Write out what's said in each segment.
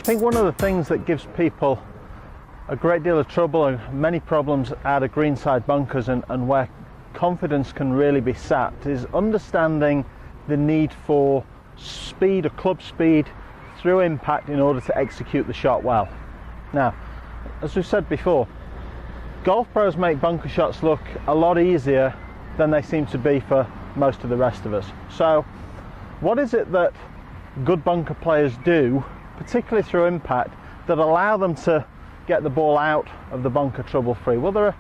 think one of the things that gives people a great deal of trouble and many problems out of greenside bunkers and where confidence can really be sapped is understanding the need for speed or club speed through impact in order to execute the shot well. Now, as we've said before, golf pros make bunker shots look a lot easier than they seem to be for most of the rest of us. So what is it that good bunker players do, particularly through impact, that allow them to get the ball out of the bunker trouble free? Well, there are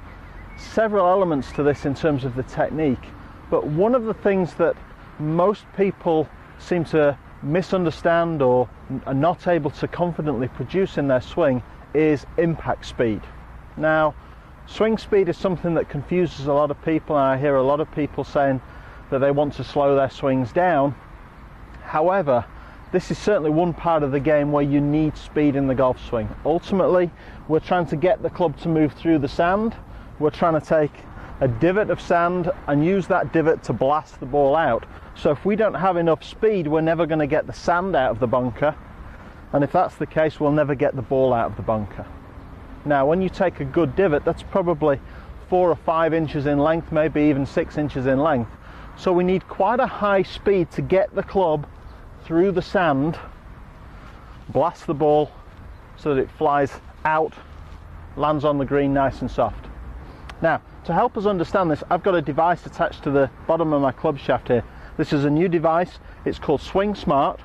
several elements to this in terms of the technique, but one of the things that most people seem to misunderstand or are not able to confidently produce in their swing is impact speed. Now, swing speed is something that confuses a lot of people, and I hear a lot of people saying that they want to slow their swings down. However, this is certainly one part of the game where you need speed in the golf swing. Ultimately, we're trying to get the club to move through the sand. We're trying to take a divot of sand and use that divot to blast the ball out. So if we don't have enough speed, we're never going to get the sand out of the bunker. And if that's the case, we'll never get the ball out of the bunker. Now, when you take a good divot, that's probably 4 or 5 inches in length, maybe even 6 inches in length. So we need quite a high speed to get the club through the sand, blast the ball so that it flies out, lands on the green nice and soft. Now, to help us understand this, I've got a device attached to the bottom of my club shaft here. This is a new device. It's called Swing Smart,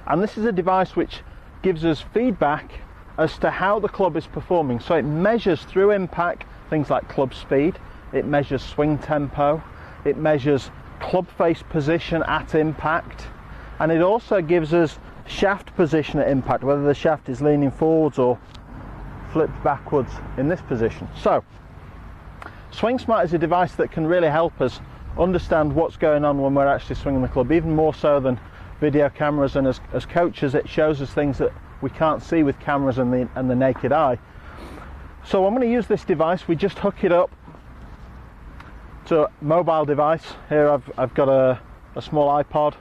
and this is a device which gives us feedback as to how the club is performing. So it measures through impact things like club speed, it measures swing tempo, it measures club face position at impact, and it also gives us shaft position at impact, whether the shaft is leaning forwards or flipped backwards in this position. So Swing Smart is a device that can really help us understand what's going on when we're actually swinging the club, even more so than video cameras, and as coaches it shows us things that we can't see with cameras and the naked eye. So I'm going to use this device. We just hook it up to a mobile device. Here I've got a small iPod,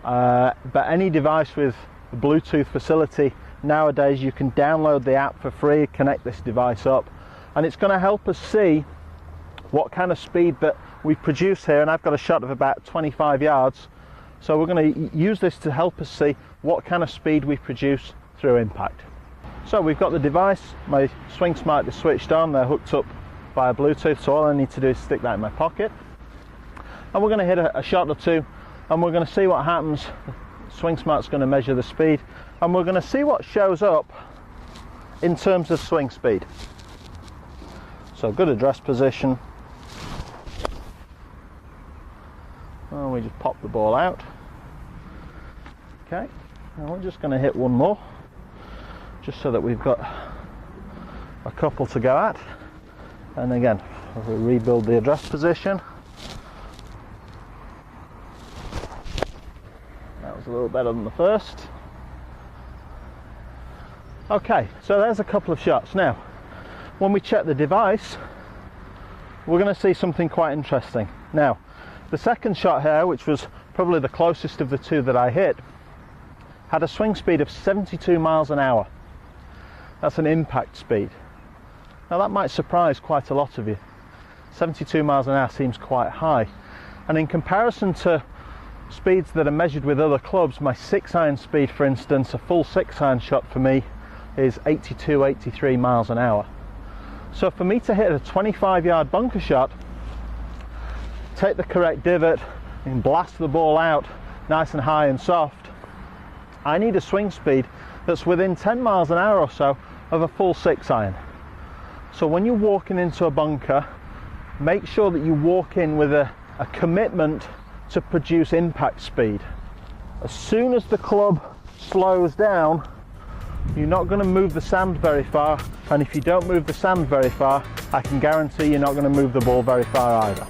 but any device with a Bluetooth facility nowadays, you can download the app for free, connect this device up, and it's going to help us see what kind of speed that we produce here. And I've got a shot of about 25 yards, so we're going to use this to help us see what kind of speed we produce through impact. So we've got the device, my Swing Smart is switched on, they're hooked up via Bluetooth, so all I need to do is stick that in my pocket, and we're going to hit a shot or two, and we're going to see what happens. Swing Smart's going to measure the speed, and we're going to see what shows up in terms of swing speed. So good address position, and we just pop the ball out. Okay, now we're just going to hit one more, just so that we've got a couple to go at. And again, we rebuild the address position. That was a little better than the first. Okay, so there's a couple of shots. Now, when we check the device, we're going to see something quite interesting. Now, the second shot here, which was probably the closest of the two that I hit, had a swing speed of 72 miles an hour. That's an impact speed. Now that might surprise quite a lot of you. 72 miles an hour seems quite high. And in comparison to speeds that are measured with other clubs, my 6-iron speed, for instance, a full 6-iron shot for me is 82, 83 miles an hour. So for me to hit a 25-yard bunker shot, take the correct divot and blast the ball out nice and high and soft, I need a swing speed that's within 10 miles an hour or so of a full 6-iron. So when you're walking into a bunker, make sure that you walk in with a commitment to produce impact speed. As soon as the club slows down, you're not going to move the sand very far, and if you don't move the sand very far, I can guarantee you're not going to move the ball very far either.